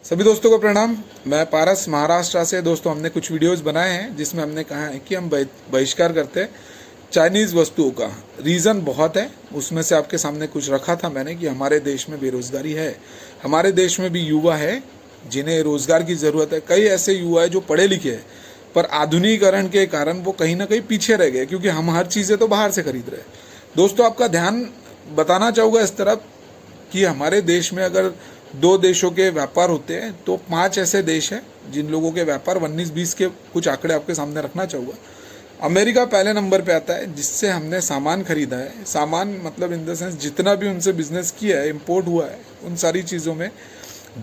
सभी दोस्तों को प्रणाम। मैं पारस महाराष्ट्र से। दोस्तों, हमने कुछ वीडियोस बनाए हैं जिसमें हमने कहा है कि हम बहिष्कार करते हैं चाइनीज़ वस्तुओं का। रीज़न बहुत है, उसमें से आपके सामने कुछ रखा था मैंने कि हमारे देश में बेरोज़गारी है, हमारे देश में भी युवा है जिन्हें रोज़गार की ज़रूरत है। कई ऐसे युवा है जो पढ़े लिखे हैं पर आधुनिकीकरण के कारण वो कहीं ना कहीं पीछे रह गए, क्योंकि हम हर चीज़ें तो बाहर से खरीद रहे हैं। दोस्तों, आपका ध्यान बताना चाहूँगा इस तरफ कि हमारे देश में अगर 2 देशों के व्यापार होते हैं तो 5 ऐसे देश हैं जिन लोगों के व्यापार 19-20 के कुछ आंकड़े आपके सामने रखना चाहूँगा। अमेरिका पहले नंबर पे आता है, जिससे हमने सामान खरीदा है। सामान मतलब इन द सेंस जितना भी उनसे बिजनेस किया है, इम्पोर्ट हुआ है, उन सारी चीज़ों में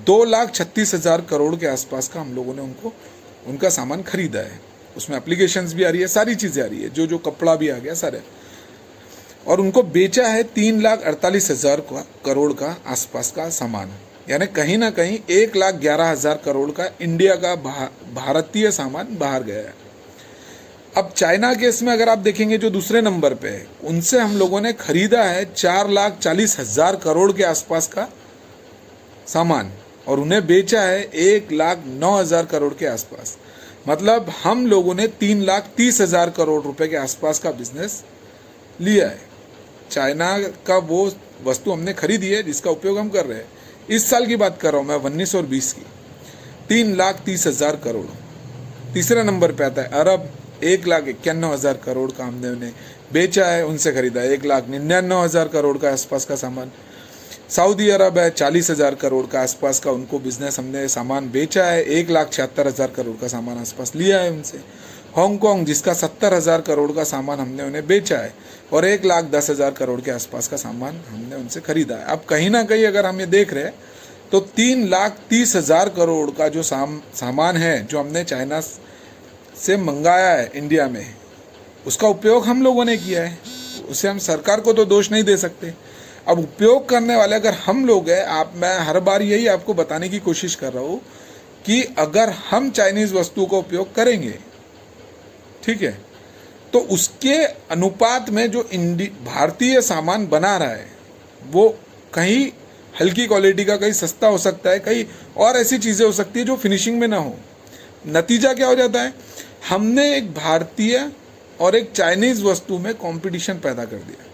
2,36,000 करोड़ के आसपास का हम लोगों ने उनका सामान खरीदा है। उसमें एप्लीकेशंस भी आ रही है, सारी चीज़ें आ रही है, जो कपड़ा भी आ गया सारे, और उनको बेचा है 3,48,000 करोड़ का आसपास का सामान। यानी कहीं ना कहीं 1,11,000 करोड़ का इंडिया का भारतीय सामान बाहर गया है। अब चाइना केस में अगर आप देखेंगे जो दूसरे नंबर पे है, उनसे हम लोगों ने खरीदा है 4,40,000 करोड़ के आसपास का सामान और उन्हें बेचा है 1,09,000 करोड़ के आसपास। मतलब हम लोगों ने 3,30,000 करोड़ रुपए के आसपास का बिजनेस लिया है। चाइना का वो वस्तु हमने खरीदी है जिसका उपयोग हम कर रहे हैं। इस साल की बात कर रहा हूँ मैं, 19 और 20 की, 3,30,000 करोड़। तीसरे नंबर पे आता है अरब, 1,91,000 करोड़ का हमने उन्हें बेचा है, उनसे खरीदा है 1,99,000 करोड़ का आसपास का सामान। सऊदी अरब है, 40,000 करोड़ का आसपास का उनको बिजनेस हमने सामान बेचा है, 1,76,000 करोड़ का सामान आसपास लिया है उनसे। हांगकांग, जिसका 70,000 करोड़ का सामान हमने उन्हें बेचा है और 1,10,000 करोड़ के आसपास का सामान हमने उनसे खरीदा है। अब कहीं ना कहीं अगर हम ये देख रहे हैं तो 3,30,000 करोड़ का जो सामान है जो हमने चाइना से मंगाया है इंडिया में, उसका उपयोग हम लोगों ने किया है। उसे हम सरकार को तो दोष नहीं दे सकते। अब उपयोग करने वाले अगर हम लोग हैं, मैं हर बार यही आपको बताने की कोशिश कर रहा हूँ कि अगर हम चाइनीज़ वस्तुओं का उपयोग करेंगे, ठीक है, तो उसके अनुपात में जो भारतीय सामान बना रहा है वो कहीं हल्की क्वालिटी का, कहीं सस्ता हो सकता है, कहीं और ऐसी चीज़ें हो सकती है जो फिनिशिंग में ना हो। नतीजा क्या हो जाता है, हमने एक भारतीय और एक चाइनीज़ वस्तु में कंपटीशन पैदा कर दिया।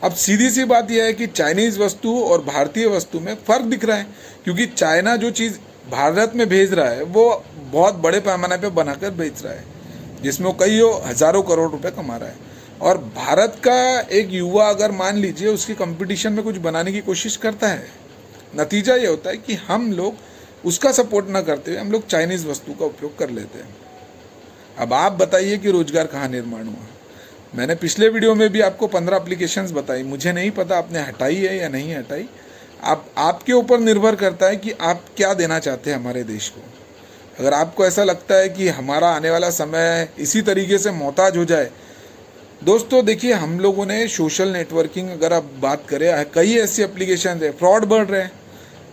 अब सीधी सी बात यह है कि चाइनीज़ वस्तु और भारतीय वस्तु में फ़र्क दिख रहा है, क्योंकि चाइना जो चीज़ भारत में भेज रहा है वो बहुत बड़े पैमाने पे बनाकर बेच रहा है, जिसमें वो कई हज़ारों करोड़ रुपए कमा रहा है। और भारत का एक युवा अगर मान लीजिए उसकी कंपटीशन में कुछ बनाने की कोशिश करता है, नतीजा ये होता है कि हम लोग उसका सपोर्ट ना करते हुए हम लोग चाइनीज़ वस्तु का उपयोग कर लेते हैं। अब आप बताइए कि रोजगार कहाँ निर्माण हुआ। मैंने पिछले वीडियो में भी आपको 15 एप्लीकेशंस बताई, मुझे नहीं पता आपने हटाई है या नहीं हटाई। आपके ऊपर निर्भर करता है कि आप क्या देना चाहते हैं हमारे देश को। अगर आपको ऐसा लगता है कि हमारा आने वाला समय इसी तरीके से मोहताज हो जाए, दोस्तों देखिए, हम लोगों ने सोशल नेटवर्किंग अगर आप बात करें, कई ऐसी एप्लीकेशन है, फ्रॉड बढ़ रहे हैं,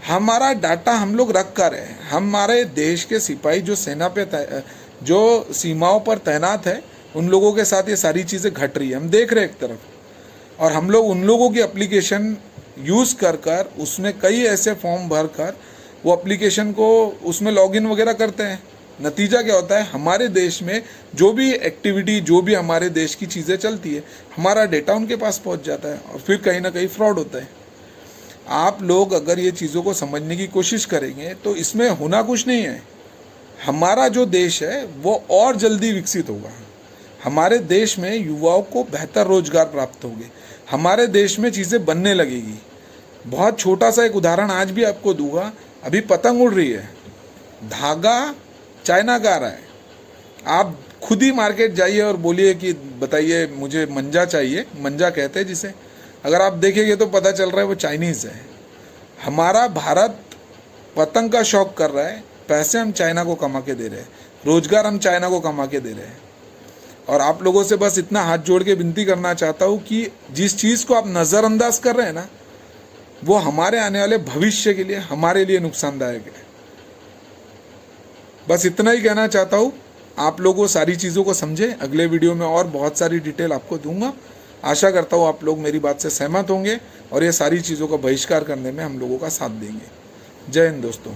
हमारा डाटा हम लोग रख कर है। हमारे देश के सिपाही जो सेना पे जो सीमाओं पर तैनात है, उन लोगों के साथ ये सारी चीज़ें घट रही है, हम देख रहे हैं एक तरफ, और हम लोग उन लोगों की एप्लीकेशन यूज़ कर उसमें कई ऐसे फॉर्म भर कर वो एप्लीकेशन को उसमें लॉगिन वगैरह करते हैं। नतीजा क्या होता है, हमारे देश में जो भी एक्टिविटी, जो भी हमारे देश की चीज़ें चलती है, हमारा डेटा उनके पास पहुंच जाता है और फिर कहीं ना कहीं फ्रॉड होता है। आप लोग अगर ये चीज़ों को समझने की कोशिश करेंगे तो इसमें होना कुछ नहीं है। हमारा जो देश है वो और जल्दी विकसित होगा। हमारे देश में युवाओं को बेहतर रोजगार प्राप्त होंगे, हमारे देश में चीज़ें बनने लगेगी। बहुत छोटा सा एक उदाहरण आज भी आपको दूंगा। अभी पतंग उड़ रही है, धागा चाइना का आ रहा है। आप खुद ही मार्केट जाइए और बोलिए कि बताइए मुझे मंजा चाहिए, मंजा कहते हैं जिसे, अगर आप देखेंगे तो पता चल रहा है वो चाइनीज़ है। हमारा भारत पतंग का शौक कर रहा है, पैसे हम चाइना को कमा के दे रहे हैं, रोजगार हम चाइना को कमा के दे रहे हैं। और आप लोगों से बस इतना हाथ जोड़ के विनती करना चाहता हूँ कि जिस चीज़ को आप नज़रअंदाज कर रहे हैं ना, वो हमारे आने वाले भविष्य के लिए, हमारे लिए नुकसानदायक है। बस इतना ही कहना चाहता हूँ। आप लोगों सारी चीज़ों को समझे। अगले वीडियो में और बहुत सारी डिटेल आपको दूंगा। आशा करता हूँ आप लोग मेरी बात से सहमत होंगे और ये सारी चीज़ों का बहिष्कार करने में हम लोगों का साथ देंगे। जय हिंद दोस्तों।